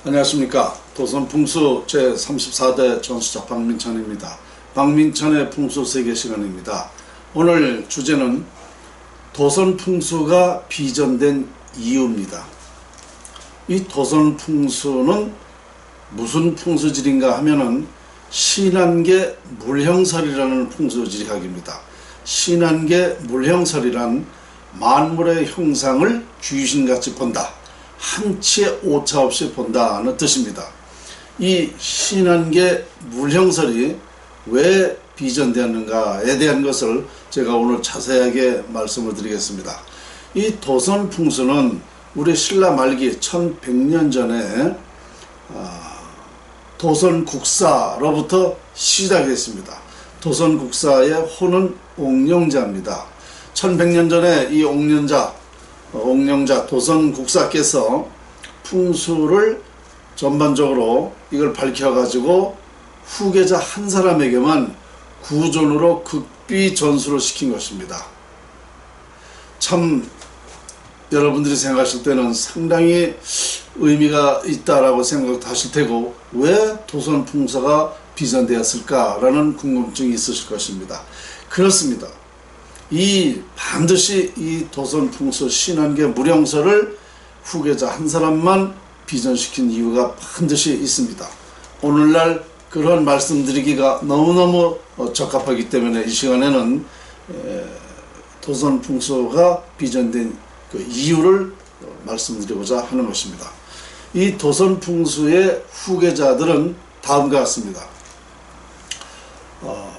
안녕하십니까. 도선풍수 제34대 전수자 박민천입니다. 박민천의 풍수세계 시간입니다. 오늘 주제는 도선풍수가 비전된 이유입니다. 이 도선풍수는 무슨 풍수질인가 하면은 신한계 물형설이라는 풍수질학입니다. 신한계 물형설이란 만물의 형상을 귀신같이 본다, 한치의 오차 없이 본다는 뜻입니다. 이 신한계 물형설이 왜 비전되었는가에 대한 것을 제가 오늘 자세하게 말씀을 드리겠습니다. 이 도선풍수는 우리 신라 말기 1100년 전에 도선국사로부터 시작했습니다. 도선국사의 호는 옥령자입니다. 1100년 전에 이 옥령자 도선국사께서 풍수를 전반적으로 이걸 밝혀가지고 후계자 한 사람에게만 구존으로 극비전수를 시킨 것입니다. 참 여러분들이 생각하실 때는 상당히 의미가 있다라고 생각하실 테고, 왜 도선풍수가 비전되었을까라는 궁금증이 있으실 것입니다. 그렇습니다. 반드시 이 도선풍수 신한계 물형설을 후계자 한 사람만 비전시킨 이유가 반드시 있습니다. 오늘날 그런 말씀드리기가 너무너무 적합하기 때문에 이 시간에는 도선풍수가 비전된 그 이유를 말씀드리고자 하는 것입니다. 이 도선풍수의 후계자들은 다음과 같습니다.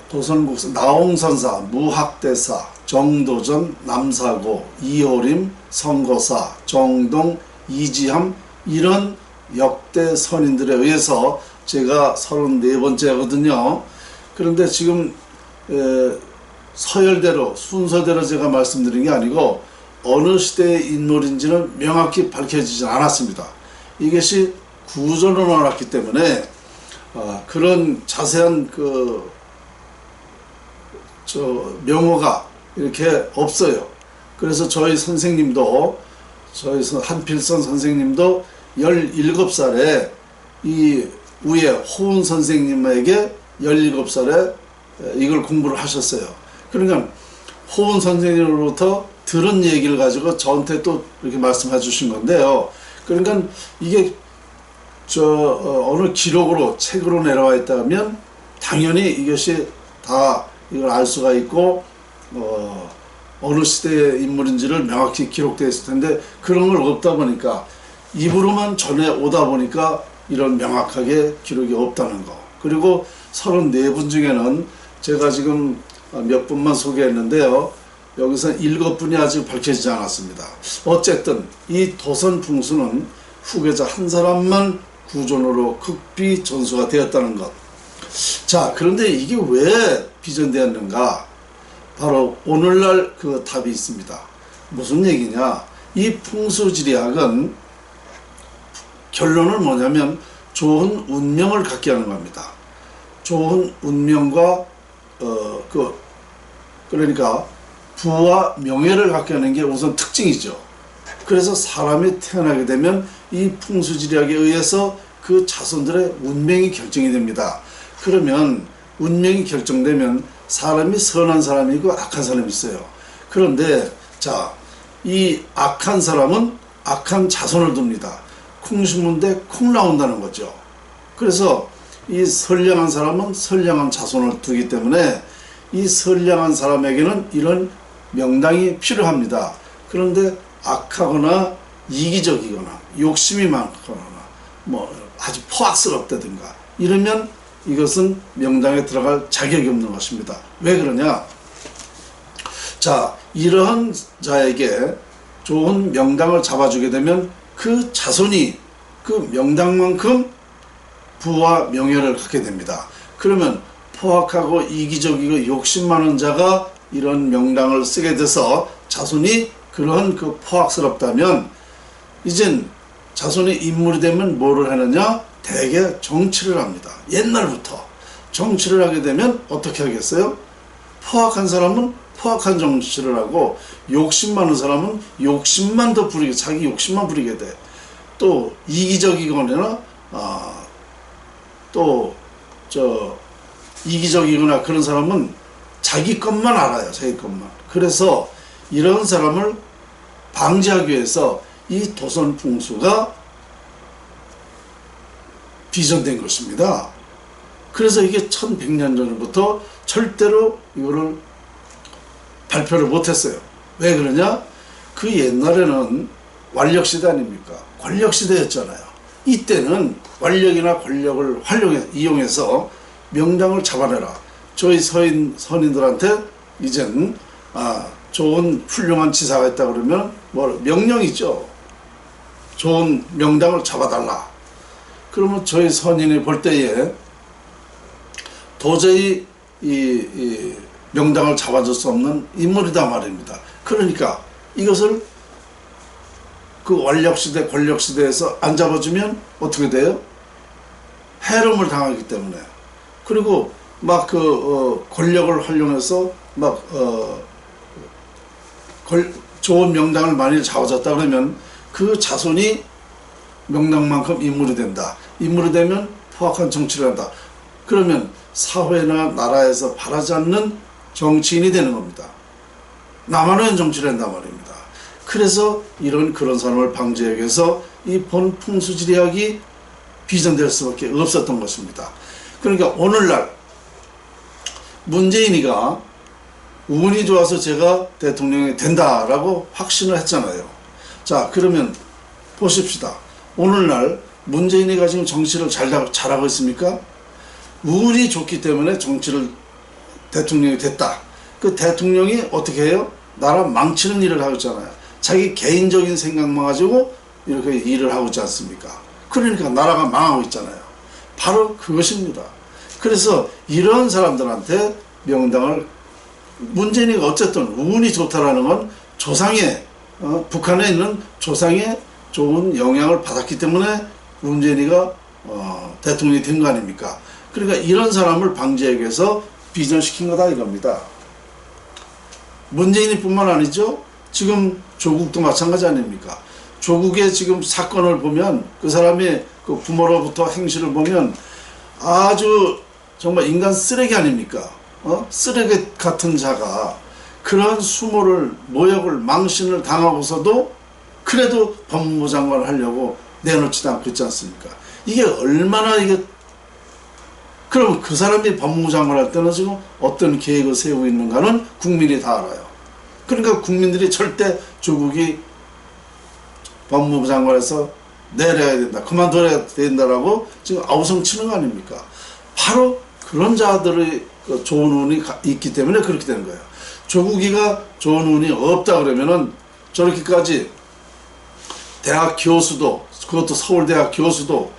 도선국사, 나홍선사, 무학대사, 정도전, 남사고, 이호림, 성고사, 정동, 이지함, 이런 역대 선인들에 의해서 제가 34번째거든요. 그런데 지금 서열대로 순서대로 제가 말씀드린 게 아니고 어느 시대의 인물인지는 명확히 밝혀지지 않았습니다. 이것이 구전으로 나왔기 때문에 그런 자세한 명호가 이렇게 없어요. 그래서 저희 선생님도, 저희 한필선 선생님도 17살에 이 위에 호은 선생님에게 17살에 이걸 공부를 하셨어요. 그러니까 호은 선생님으로부터 들은 얘기를 가지고 저한테 또 이렇게 말씀해 주신 건데요. 그러니까 이게 어느 기록으로 책으로 내려와 있다면 당연히 이것이 다 이걸 알 수가 있고 어느 시대의 인물인지를 명확히 기록되어 있을 텐데 그런 걸 없다 보니까 입으로만 전해 오다 보니까 이런 명확하게 기록이 없다는 거. 그리고 34분 중에는 제가 지금 몇 분만 소개했는데요. 여기서 7분이 아직 밝혀지지 않았습니다. 어쨌든 이 도선풍수는 후계자 한 사람만 구존으로 극비전수가 되었다는 것. 자, 그런데 이게 왜 비전되었는가? 바로 오늘날 그 답이 있습니다. 무슨 얘기냐? 이 풍수지리학은 결론은 뭐냐면 좋은 운명을 갖게 하는 겁니다. 좋은 운명과 그러니까 부와 명예를 갖게 하는 게 우선 특징이죠. 그래서 사람이 태어나게 되면 이 풍수지리학에 의해서 그 자손들의 운명이 결정이 됩니다. 그러면 운명이 결정되면 사람이 선한 사람이 있고 악한 사람이 있어요. 그런데 자, 이 악한 사람은 악한 자손을 둡니다. 콩 심은데 콩 나온다는 거죠. 그래서 이 선량한 사람은 선량한 자손을 두기 때문에 이 선량한 사람에게는 이런 명당이 필요합니다. 그런데 악하거나 이기적이거나 욕심이 많거나 아주 포악스럽다든가 이러면 이것은 명당에 들어갈 자격이 없는 것입니다. 왜 그러냐? 자, 이러한 자에게 좋은 명당을 잡아주게 되면 그 자손이 그 명당만큼 부와 명예를 갖게 됩니다. 그러면 포악하고 이기적이고 욕심 많은 자가 이런 명당을 쓰게 돼서 자손이 그러한 그 포악스럽다면 이젠 자손이 인물이 되면 뭐를 하느냐? 대개 정치를 합니다. 옛날부터 정치를 하게 되면 어떻게 하겠어요? 포악한 사람은 포악한 정치를 하고 욕심 많은 사람은 욕심만 더 부리게, 자기 욕심만 부리게 돼. 또 이기적이거나 또 이기적이거나 그런 사람은 자기 것만 알아요. 자기 것만. 그래서 이런 사람을 방지하기 위해서 이 도선 풍수가 비전된 것입니다. 그래서 이게 1100년 전부터 절대로 이거를 발표를 못했어요. 왜 그러냐? 그 옛날에는 완력시대 아닙니까? 권력시대였잖아요. 이때는 완력이나 권력을 이용해서 명당을 잡아내라. 저희 선인들한테 이젠 좋은 훌륭한 지사가 있다 그러면 명령이죠. 좋은 명당을 잡아달라. 그러면 저희 선인이 볼 때에 도저히 이 명당을 잡아줄 수 없는 인물이다 말입니다. 그러니까 이것을 그 완력시대 권력시대에서 안 잡아주면 어떻게 돼요? 해로움을 당하기 때문에. 그리고 막 권력을 활용해서 좋은 명당을 많이 잡아줬다 그러면 그 자손이 명당만큼 인물이 된다. 인물이 되면 포악한 정치를 한다. 그러면 사회나 나라에서 바라지 않는 정치인이 되는 겁니다. 나만 하는 정치를 한단 말입니다. 그래서 그런 사람을 방지하기 위해서 이 본 풍수지리학이 비전될 수밖에 없었던 것입니다. 그러니까 오늘날 문재인이가 운이 좋아서 제가 대통령이 된다라고 확신을 했잖아요. 자, 그러면 보십시다. 오늘날 문재인이가 지금 정치를 잘하고 있습니까? 운이 좋기 때문에 대통령이 됐다. 그 대통령이 어떻게 해요? 나라 망치는 일을 하고 있잖아요. 자기 개인적인 생각만 가지고 이렇게 일을 하고 있지 않습니까? 그러니까 나라가 망하고 있잖아요. 바로 그것입니다. 그래서 이런 사람들한테 명당을 문재인이가 어쨌든 운이 좋다라는 건 조상의 북한에 있는 조상의 좋은 영향을 받았기 때문에 문재인이가 대통령이 된 거 아닙니까? 그러니까 이런 사람을 방지하기 위해서 비전시킨 거다 이겁니다. 문재인이 뿐만 아니죠. 지금 조국도 마찬가지 아닙니까? 조국의 지금 사건을 보면 그 사람의 그 부모로부터 행실을 보면 아주 정말 인간 쓰레기 아닙니까? 쓰레기 같은 자가 그런 수모를 모욕을 망신을 당하고서도 그래도 법무부 장관을 하려고 내놓지도 않고 있지 않습니까? 이게 얼마나 그럼 그 사람이 법무부 장관을 할 때는 지금 어떤 계획을 세우고 있는가는 국민이 다 알아요. 그러니까 국민들이 절대 조국이 법무부 장관에서 내려야 된다, 그만둬야 된다라고 지금 아우성 치는 거 아닙니까? 바로 그런 자들의 좋은 운이 있기 때문에 그렇게 되는 거예요. 조국이가 좋은 운이 없다 그러면은 저렇게까지 대학 교수도, 그것도 서울대학 교수도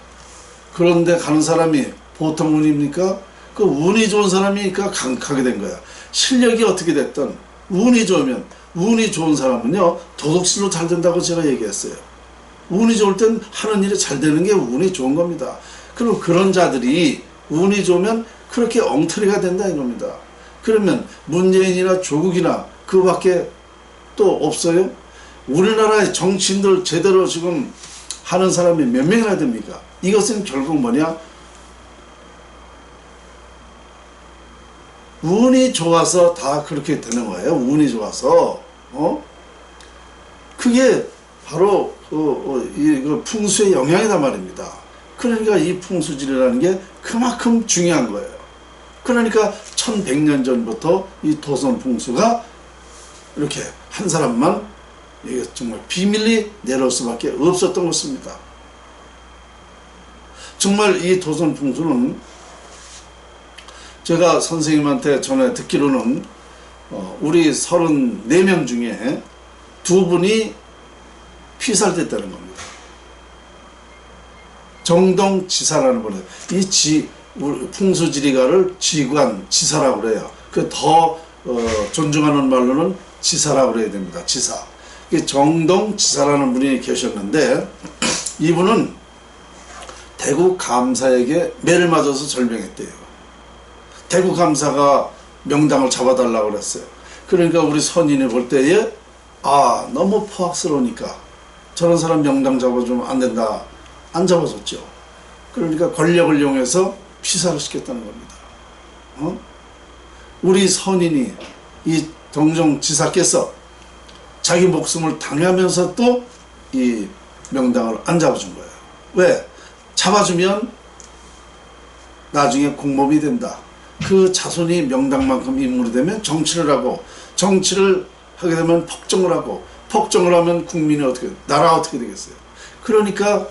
그런데 가는 사람이 보통 운입니까? 그 운이 좋은 사람이니까 가게 된 거야. 실력이 어떻게 됐든 운이 좋은 사람은요 도덕실로 잘 된다고 제가 얘기했어요. 운이 좋을 땐 하는 일이 잘 되는 게 운이 좋은 겁니다. 그럼 그런 자들이 운이 좋으면 그렇게 엉터리가 된다 이겁니다. 그러면 문재인이나 조국이나 그밖에 또 없어요? 우리나라의 정치인들 제대로 지금 하는 사람이 몇 명이나 됩니까? 이것은 결국 뭐냐? 운이 좋아서 다 그렇게 되는 거예요. 운이 좋아서. 그게 바로 이 풍수의 영향이란 말입니다. 그러니까 이 풍수질이라는 게 그만큼 중요한 거예요. 그러니까 1100년 전부터 이 도선 풍수가 이렇게 한 사람만 이게 정말 비밀리 내려올 수밖에 없었던 것입니다. 정말 이 도선 풍수는 제가 선생님한테 전에 듣기로는 우리 34명 중에 2분이 피살됐다는 겁니다. 정동지사라는 분이에요. 우리 풍수지리가를 지사라고 그래요. 그 더 존중하는 말로는 지사라고 그래야 됩니다. 지사. 정동지사라는 분이 계셨는데 이분은 대구 감사에게 매를 맞아서 절명했대요. 대구 감사가 명당을 잡아달라고 그랬어요. 그러니까 우리 선인이 볼 때에 너무 포악스러우니까 저런 사람 명당 잡아주면 안 된다. 안 잡아줬죠. 그러니까 권력을 이용해서 피살을 시켰다는 겁니다. 우리 선인이 이 동정지사께서 자기 목숨을 당하면서 또 이 명당을 안 잡아준 거예요. 왜? 잡아주면 나중에 공범이 된다. 그 자손이 명당만큼 인물이 되면 정치를 하고, 정치를 하게 되면 폭정을 하고, 폭정을 하면 국민이 어떻게, 나라가 어떻게 되겠어요? 그러니까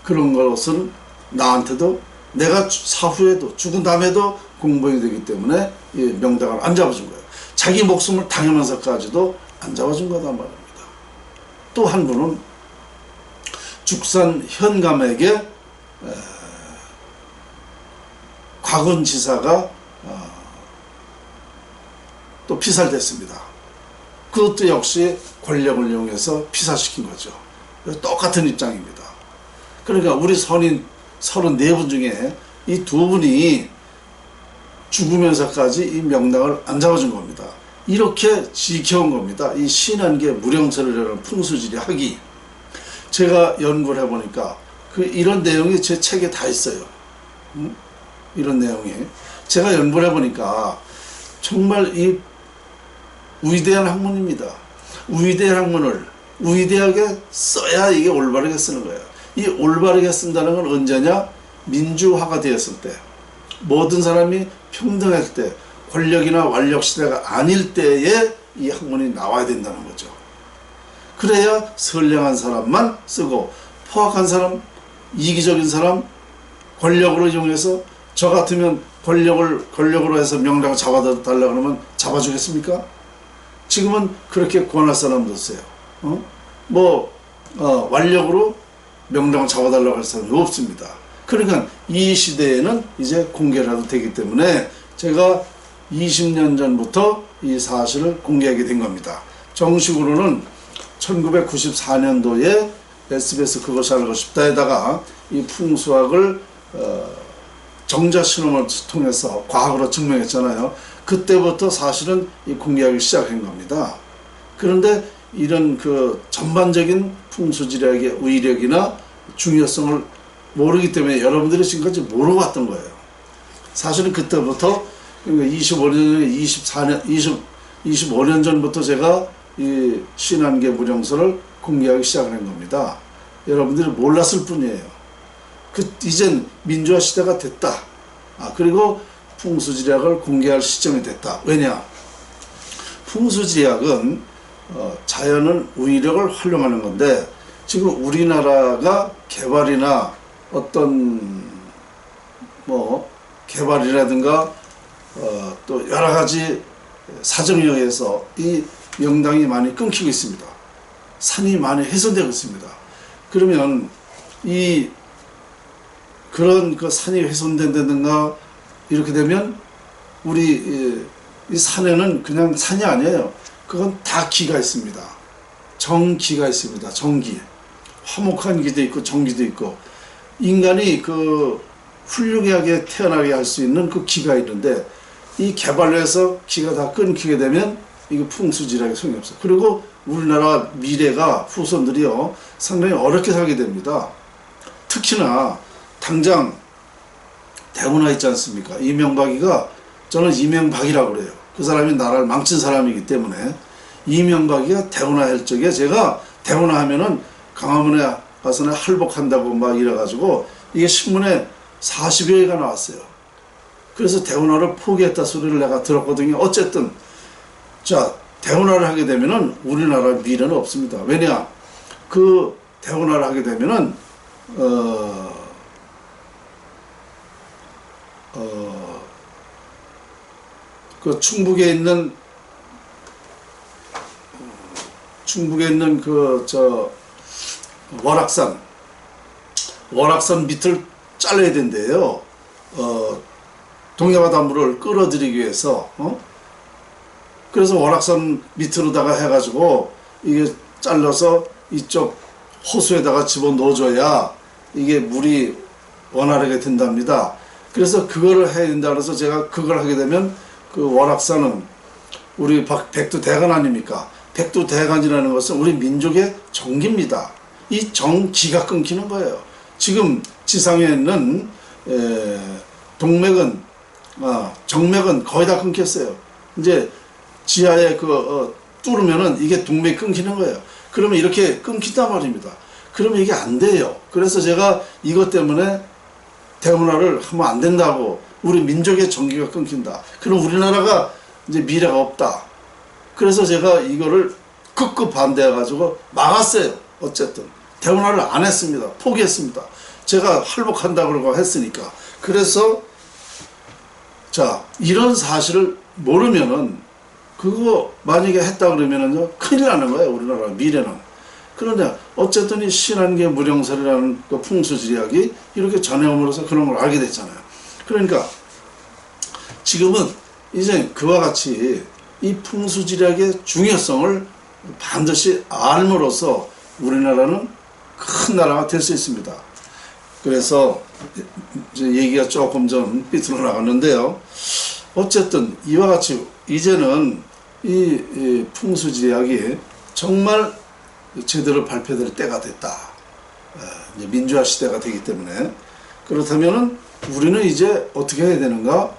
그런 것은 나한테도 내가 사후에도 죽은 다음에도 공범이 되기 때문에 이 명당을 안 잡아준 거예요. 자기 목숨을 당하면서까지도 안 잡아준 거단 말입니다. 또 한 분은 죽산 현감에게 곽은지사가 또 피살됐습니다. 그것도 역시 권력을 이용해서 피살시킨 거죠. 똑같은 입장입니다. 그러니까 우리 선인 34분 중에 이 두 분이 죽으면서까지 이 명당을 안 잡아준 겁니다. 이렇게 지켜온 겁니다. 이 신한계 무령설이라는 풍수지리학이. 제가 연구를 해보니까 이런 내용이 제 책에 다 있어요. 이런 내용이. 제가 연구를 해보니까 정말 이 위대한 학문입니다. 위대한 학문을 위대하게 써야 이게 올바르게 쓰는 거예요. 이 올바르게 쓴다는 건 언제냐? 민주화가 되었을 때, 모든 사람이 평등할 때, 권력이나 완력 시대가 아닐 때에 이 학문이 나와야 된다는 거죠. 그래야 선량한 사람만 쓰고, 포악한 사람, 이기적인 사람, 권력으로 이용해서 저 같으면 권력으로 해서 명당을 잡아달라 그러면 잡아주겠습니까? 지금은 그렇게 권할 사람도 없어요. 완력으로 명당을 잡아달라고 할 사람이 없습니다. 그러니까 이 시대에는 이제 공개라도 되기 때문에 제가 20년 전부터 이 사실을 공개하게 된 겁니다. 정식으로는 1994년도에 SBS 그것이 알고 싶다에다가 이 풍수학을 정자 실험을 통해서 과학으로 증명했잖아요. 그때부터 사실은 이 공개하기 시작한 겁니다. 그런데 이런 그 전반적인 풍수지리학의 의력이나 중요성을 모르기 때문에 여러분들이 지금까지 모르고 왔던 거예요. 사실은 그때부터, 그러니까 25년 전부터 제가 이 신한계 무령설을 공개하기 시작한 겁니다. 여러분들이 몰랐을 뿐이에요. 이젠 민주화 시대가 됐다. 그리고 풍수지리학을 공개할 시점이 됐다. 왜냐? 풍수지리학은 자연은 우위력을 활용하는 건데, 지금 우리나라가 개발이나 어떤 개발이라든가 또 여러 가지 사정에 의해서 이 명당이 많이 끊기고 있습니다. 산이 많이 훼손되고 있습니다. 그러면 그런 그 산이 훼손된다든가 이렇게 되면 우리 이 산에는 그냥 산이 아니에요. 그건 다 기가 있습니다. 정기가 있습니다. 정기. 화목한 기도 있고 정기도 있고, 인간이 그 훌륭하게 태어나게 할 수 있는 그 기가 있는데, 이 개발로 해서 기가 다 끊기게 되면 이게 풍수지리학이 소용이 없어요. 그리고 우리나라 미래가 후손들이요 상당히 어렵게 살게 됩니다. 특히나 당장 대운하 있지 않습니까? 이명박이가, 저는 이명박이라고 그래요. 그 사람이 나라를 망친 사람이기 때문에 이명박이가 대운하 할 적에 제가 대운하 하면은 강화문에 가서는 할복한다고 막 이래가지고 이게 신문에 40여회가 나왔어요. 그래서 대운하를 포기했다 소리를 내가 들었거든요. 어쨌든 자, 대운하를 하게 되면은 우리나라 미래는 없습니다. 왜냐? 그 대운하를 하게 되면은 그 충북에 있는 월악산 밑을 잘라야 된대요. 동해바닷물을 끌어들이기 위해서. 그래서 월악산 밑으로다가 해가지고 이게 잘라서 이쪽 호수에다가 집어넣어줘야 이게 물이 원활하게 된답니다. 그래서 그거를 해야 된다 그래서 제가 그걸 하게 되면 그 월악산은 우리 백두대간 아닙니까? 백두대간이라는 것은 우리 민족의 정기입니다. 이 정기가 끊기는 거예요. 지금 지상에 있는 동맥은 정맥은 거의 다 끊겼어요. 이제 지하에 뚫으면은 이게 동맥이 끊기는 거예요. 그러면 이렇게 끊긴단 말입니다. 그러면 이게 안 돼요. 그래서 제가 이것 때문에 대운하를 하면 안 된다고, 우리 민족의 전기가 끊긴다. 그럼 우리나라가 이제 미래가 없다. 그래서 제가 이거를 극구 반대해가지고 막았어요. 어쨌든 대운하를 안 했습니다. 포기했습니다. 제가 할복한다 그러고 했으니까. 그래서 자, 이런 사실을 모르면은 그거 만약에 했다 그러면은요 큰일 나는 거예요. 우리나라 미래는. 그런데 어쨌든 이 신한계 무령설이라는 그 풍수지리학이 이렇게 전해옴으로써 그런 걸 알게 됐잖아요. 그러니까 지금은 이제 그와 같이 이 풍수지리학의 중요성을 반드시 알므로써 우리나라는 큰 나라가 될 수 있습니다. 그래서 이제 얘기가 조금 좀 삐뚤어 나갔는데요. 어쨌든 이와 같이 이제는 이 풍수지리학이 정말 제대로 발표될 때가 됐다. 이제 민주화 시대가 되기 때문에. 그렇다면은 우리는 이제 어떻게 해야 되는가?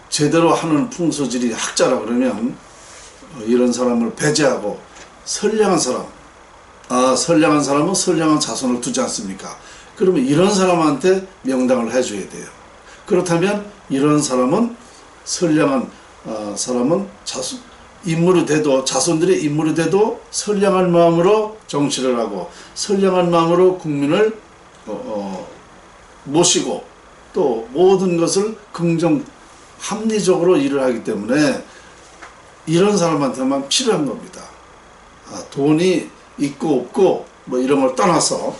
제대로 하는 풍수지리 학자라 그러면 이런 사람을 배제하고 선량한 사람, 선량한 사람은 선량한 자손을 두지 않습니까? 그러면 이런 사람한테 명당을 해줘야 돼요. 그렇다면 이런 사람은 선량한 사람은 인물이 돼도, 자손들의 인물이 돼도 선량한 마음으로 정치를 하고 선량한 마음으로 국민을 모시고 또 모든 것을 합리적으로 일을 하기 때문에 이런 사람한테만 필요한 겁니다. 돈이 있고 없고 뭐 이런 걸 떠나서.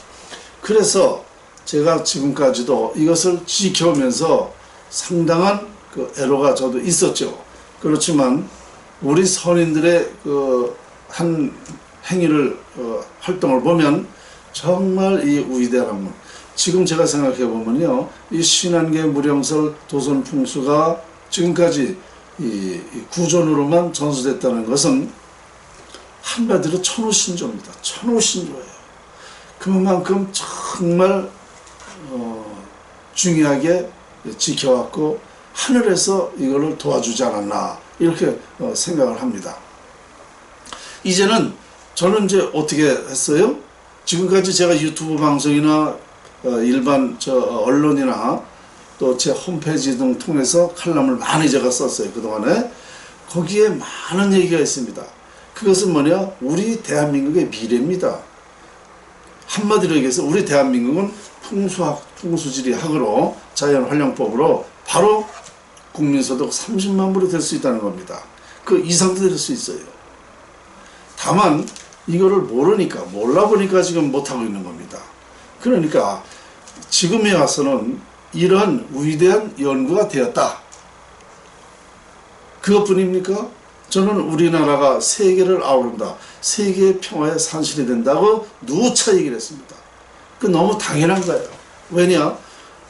그래서 제가 지금까지도 이것을 지켜오면서 상당한 그 애로가 저도 있었죠. 그렇지만 우리 선인들의 한 행위를 활동을 보면 정말 이 위대한 학문, 지금 제가 생각해 보면요, 이 신한계 무령설 도선풍수가 지금까지 이 구존으로만 전수됐다는 것은 한마디로 천우신조입니다. 천우신조예요. 그만큼 정말 중요하게 지켜왔고 하늘에서 이거를 도와주지 않았나 이렇게 생각을 합니다. 이제는 저는 이제 어떻게 했어요? 지금까지 제가 유튜브 방송이나 일반 언론이나 또 제 홈페이지 등 통해서 칼럼을 많이 제가 썼어요. 그동안에. 거기에 많은 얘기가 있습니다. 그것은 뭐냐? 우리 대한민국의 미래입니다. 한마디로 얘기해서 우리 대한민국은 풍수지리학으로 자연활용법으로 바로 국민소득 30만 불이 될 수 있다는 겁니다. 그 이상도 될 수 있어요. 다만 이거를 몰라보니까 지금 못하고 있는 겁니다. 그러니까 지금에 와서는 이러한 위대한 연구가 되었다. 그것뿐입니까? 저는 우리나라가 세계를 아우른다. 세계의 평화의 산실이 된다고 누차 얘기를 했습니다. 그 너무 당연한 거예요. 왜냐?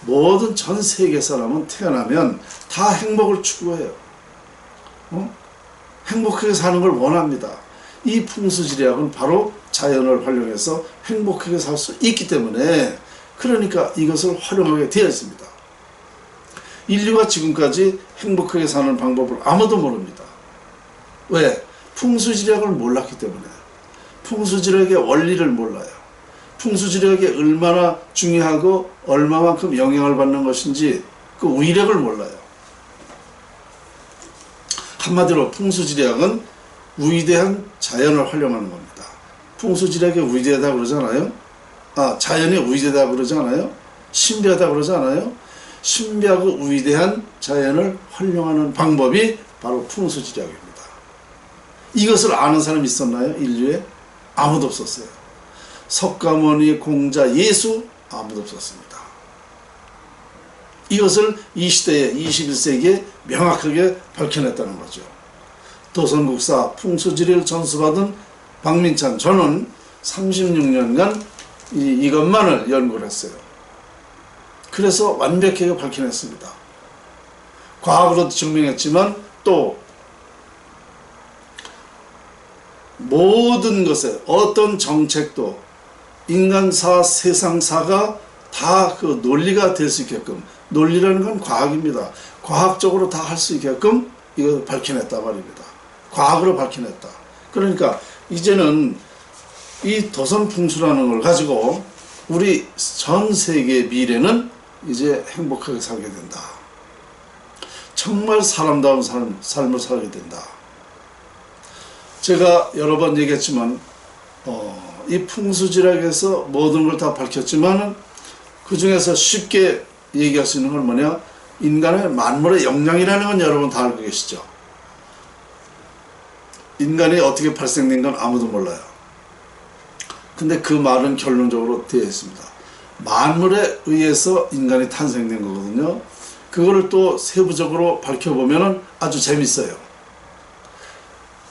모든 전 세계 사람은 태어나면 다 행복을 추구해요. 행복하게 사는 걸 원합니다. 이 풍수지리학은 바로 자연을 활용해서 행복하게 살 수 있기 때문에, 그러니까 이것을 활용하게 되어 있습니다. 인류가 지금까지 행복하게 사는 방법을 아무도 모릅니다. 왜? 풍수지리학을 몰랐기 때문에. 풍수지리학의 원리를 몰라요. 풍수지리학이 얼마나 중요하고 얼마만큼 영향을 받는 것인지 그 위력을 몰라요. 한마디로 풍수지리학은 위대한 자연을 활용하는 겁니다. 풍수지리학이 위대하다 그러잖아요. 자연이 위대하다 그러지 않아요? 신비하다 그러지 않아요? 신비하고 위대한 자연을 활용하는 방법이 바로 풍수지리학입니다. 이것을 아는 사람이 있었나요? 인류에? 아무도 없었어요. 석가모니, 공자, 예수 아무도 없었습니다. 이것을 이 시대에 21세기에 명확하게 밝혀냈다는 거죠. 도선국사 풍수지리를 전수받은 박민찬, 저는 36년간 이것만을 연구를 했어요. 그래서 완벽하게 밝혀냈습니다. 과학으로도 증명했지만 또 모든 것에 어떤 정책도 인간사, 세상사가 다 그 논리가 될 수 있게끔, 논리라는 건 과학입니다. 과학적으로 다 할 수 있게끔 이거 밝혀냈다 말입니다. 과학으로 밝혀냈다. 그러니까 이제는 이 도선풍수라는 걸 가지고 우리 전 세계의 미래는 이제 행복하게 살게 된다. 정말 사람다운 삶을 살게 된다. 제가 여러 번 얘기했지만 이 풍수지락에서 모든 걸 다 밝혔지만 그 중에서 쉽게 얘기할 수 있는 건 뭐냐? 인간의 만물의 역량이라는 건 여러분 다 알고 계시죠? 인간이 어떻게 발생된 건 아무도 몰라요. 근데 그 말은 결론적으로 되어 있습니다. 만물에 의해서 인간이 탄생된 거거든요. 그거를 또 세부적으로 밝혀보면 아주 재밌어요.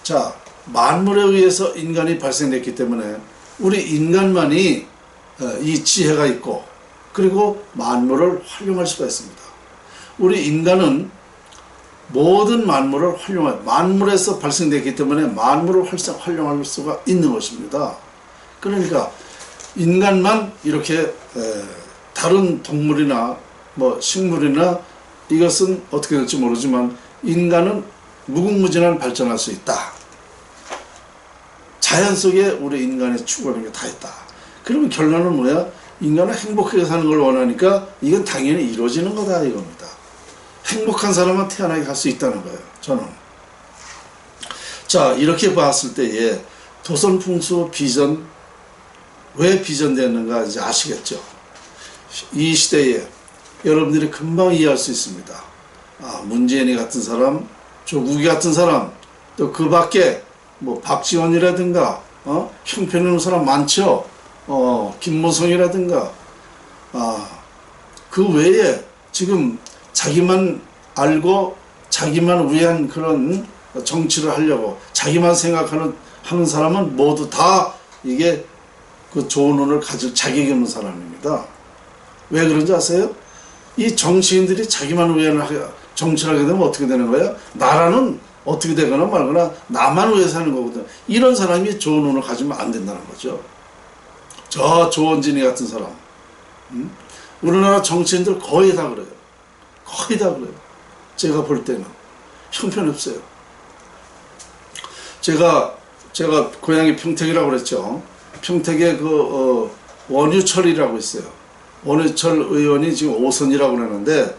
자, 만물에 의해서 인간이 발생됐기 때문에 우리 인간만이 이 지혜가 있고 그리고 만물을 활용할 수가 있습니다. 우리 인간은 모든 만물을 만물에서 발생됐기 때문에 만물을 활용할 수가 있는 것입니다. 그러니까 인간만 이렇게 다른 동물이나 뭐 식물이나 이것은 어떻게 될지 모르지만 인간은 무궁무진한 발전할 수 있다. 자연 속에 우리 인간의 추구하는 게 다 있다. 그러면 결론은 뭐야? 인간은 행복하게 사는 걸 원하니까 이건 당연히 이루어지는 거다 이겁니다. 행복한 사람은 태어나게 할 수 있다는 거예요. 저는. 자, 이렇게 봤을 때에 도선풍수 비전 왜 비전되었는가 이제 아시겠죠? 이 시대에 여러분들이 금방 이해할 수 있습니다. 문재인이 같은 사람, 조국이 같은 사람, 또 그 밖에 뭐 박지원이라든가 형편없는 사람 많죠. 김무성이라든가 그 외에 지금 자기만 알고 자기만 위한 그런 정치를 하려고 자기만 하는 사람은 모두 다 이게 그 좋은 운을 가질 자격이 없는 사람입니다. 왜 그런지 아세요? 이 정치인들이 자기만 위한 정치를 하게 되면 어떻게 되는 거야? 나라는 어떻게 되거나 말거나 나만 위해서 하는 거거든. 이런 사람이 좋은 운을 가지면 안 된다는 거죠. 저 조원진이 같은 사람, 우리나라 정치인들 거의 다 그래요. 거의 다 그래요. 제가 볼 때는 형편없어요. 제가 고향이 평택이라고 그랬죠. 평택에 원유철이라고 있어요. 원유철 의원이 지금 5선이라고 그러는데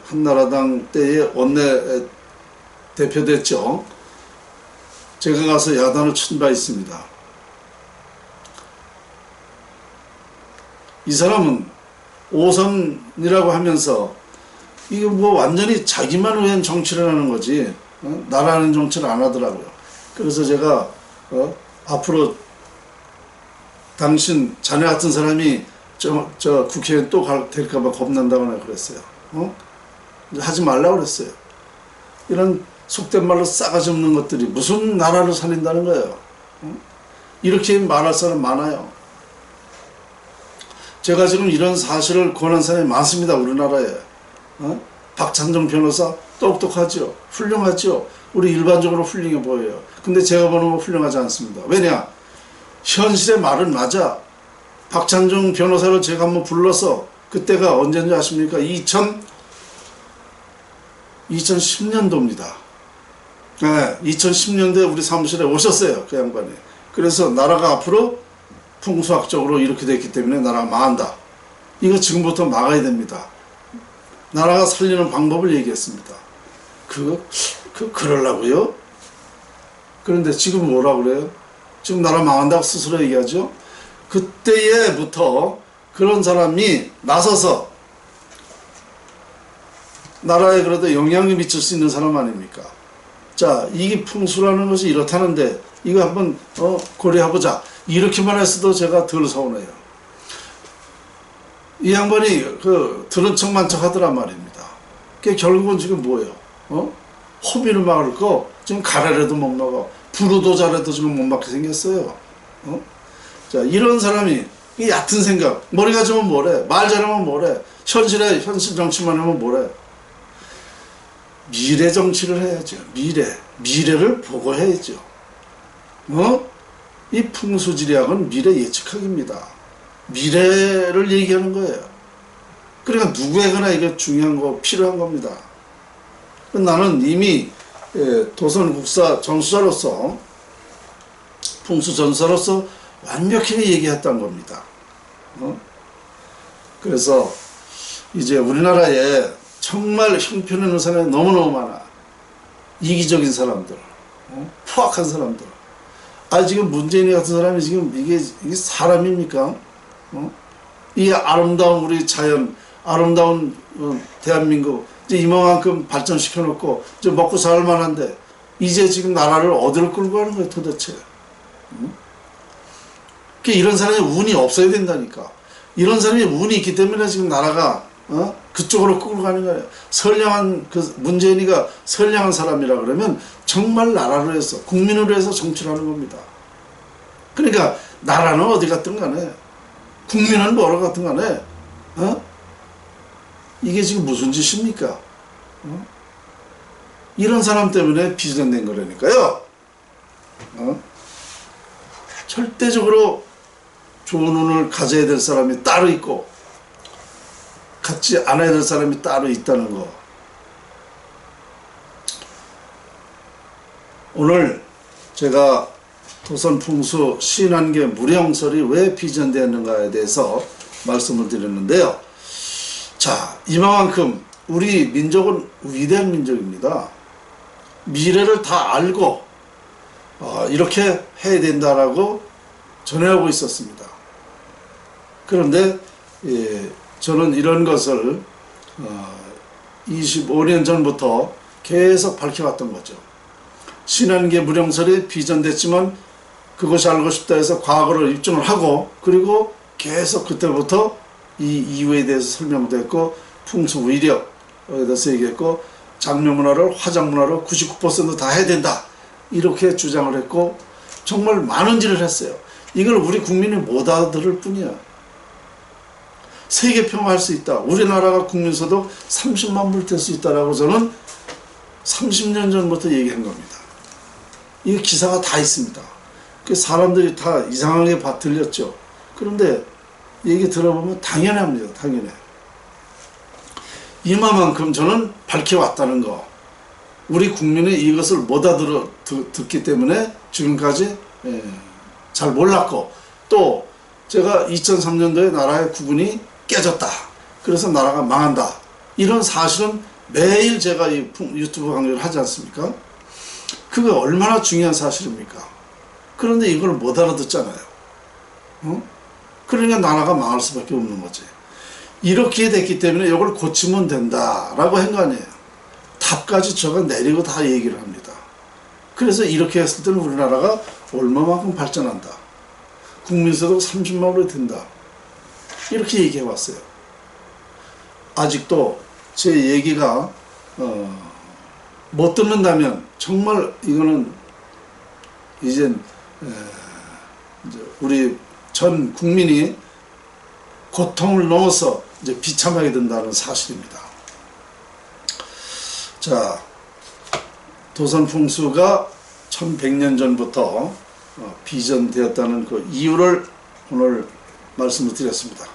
한나라당 때에 원내 대표됐죠. 제가 가서 야단을 친 바 있습니다. 이 사람은 5선이라고 하면서 이게 뭐 완전히 자기만 위한 정치를 하는 거지 나라는 정치를 안 하더라고요. 그래서 제가 앞으로 당신 자네 같은 사람이 저 국회에 또 될까봐 겁난다고 그랬어요. 하지 말라고 그랬어요. 이런 속된 말로 싸가지 없는 것들이 무슨 나라를 살린다는 거예요. 이렇게 말할 사람 많아요. 제가 지금 이런 사실을 권한 사람이 많습니다. 우리나라에. 박찬정 변호사 똑똑하죠. 훌륭하죠. 우리 일반적으로 훌륭해 보여요. 근데 제가 보는 건 훌륭하지 않습니다. 왜냐? 현실의 말은 맞아. 박찬정 변호사를 제가 한번 불러서 그때가 언제인지 아십니까? 2010년도입니다. 네, 2010년도에 우리 사무실에 오셨어요. 그 양반이. 그래서 나라가 앞으로 풍수학적으로 이렇게 됐기 때문에 나라가 망한다. 이거 지금부터 막아야 됩니다. 나라가 살리는 방법을 얘기했습니다. 그러려고요? 그런데 지금 뭐라고 그래요? 지금 나라 망한다고 스스로 얘기하죠? 그때부터 그런 사람이 나서서 나라에 그래도 영향을 미칠 수 있는 사람 아닙니까? 자, 이게 풍수라는 것이 이렇다는데 이거 한번 고려해보자. 이렇게만 했어도 제가 덜 서운해요. 이 양반이 들은 척만 척 하더란 말입니다. 그게 결국은 지금 뭐예요? 호비를 막을 거 지금 가래라도 못 막아. 부르도 잘해도 지금 못 막게 생겼어요. 자, 이런 사람이 이 얕은 생각, 머리가 좋으면 뭐래, 말 잘하면 뭐래, 현실 정치만 하면 뭐래. 미래 정치를 해야죠. 미래를 보고 해야죠. 이 풍수지리학은 미래 예측학입니다. 미래를 얘기하는 거예요. 그러니까 누구에게나 이게 중요한 거 필요한 겁니다. 나는 이미 도선국사 전수자로서 풍수 전수자로서 완벽하게 얘기했던 겁니다. 그래서 이제 우리나라에 정말 형편없는 사람이 너무너무 많아. 이기적인 사람들, 포악한 사람들. 지금 문재인 같은 사람이 지금 이게 사람입니까? 이 아름다운 우리 자연, 아름다운 대한민국 이제 이만큼 발전시켜 놓고 이제 먹고 살 만한데 이제 지금 나라를 어디로 끌고 가는 거예요 도대체? 이런 사람이 운이 없어야 된다니까. 이런 사람이 운이 있기 때문에 지금 나라가 그쪽으로 끌고 가는 거예요. 선량한 문재인이가 선량한 사람이라 그러면 정말 나라를 위해서 국민을 위해서 정치를 하는 겁니다. 그러니까 나라는 어디 갔든 간에 국민은 뭐로 갔든 간에 이게 지금 무슨 짓입니까? 이런 사람 때문에 비전된 거라니까요. 절대적으로 좋은 운을 가져야 될 사람이 따로 있고 갖지 않아야 될 사람이 따로 있다는 거. 오늘 제가 도선풍수 신한계 무령설이 왜 비전되었는가에 대해서 말씀을 드렸는데요. 자, 이만큼 우리 민족은 위대한 민족입니다. 미래를 다 알고 이렇게 해야 된다라고 전해오고 있었습니다. 그런데 저는 이런 것을 25년 전부터 계속 밝혀왔던 거죠. 신한계 무령설이 비전됐지만 그것이 알고 싶다 해서 과거로 입증을 하고 그리고 계속 그때부터 이 이유에 대해서 설명도 했고 풍수 위력에 대해서 얘기했고 장묘문화를 화장문화로 99% 다 해야 된다 이렇게 주장을 했고 정말 많은 일을 했어요. 이걸 우리 국민이 못 알아들을 뿐이야. 세계평화할 수 있다. 우리나라가 국민소득 30만 불 될 수 있다라고 저는 30년 전부터 얘기한 겁니다. 이 기사가 다 있습니다. 사람들이 다 이상하게 들렸죠. 그런데 얘기 들어보면 당연합니다. 당연해. 이만큼 저는 밝혀왔다는 거. 우리 국민이 이것을 못 듣기 때문에 지금까지 잘 몰랐고 또 제가 2003년도에 나라의 구분이 깨졌다. 그래서 나라가 망한다. 이런 사실은 매일 제가 이 유튜브 강의를 하지 않습니까? 그게 얼마나 중요한 사실입니까? 그런데 이걸 못 알아듣잖아요. 그러니까 나라가 망할 수밖에 없는 거지. 이렇게 됐기 때문에 이걸 고치면 된다라고 한 거 아니에요. 답까지 저가 내리고 다 얘기를 합니다. 그래서 이렇게 했을 때는 우리나라가 얼마만큼 발전한다. 국민소득 30만원이 된다. 이렇게 얘기해 왔어요. 아직도 제 얘기가 못 듣는다면 정말 이거는 이젠 우리 전 국민이 고통을 넘어서 이제 비참하게 된다는 사실입니다. 자, 도선풍수가 1100년 전부터 비전되었다는 그 이유를 오늘 말씀을 드렸습니다.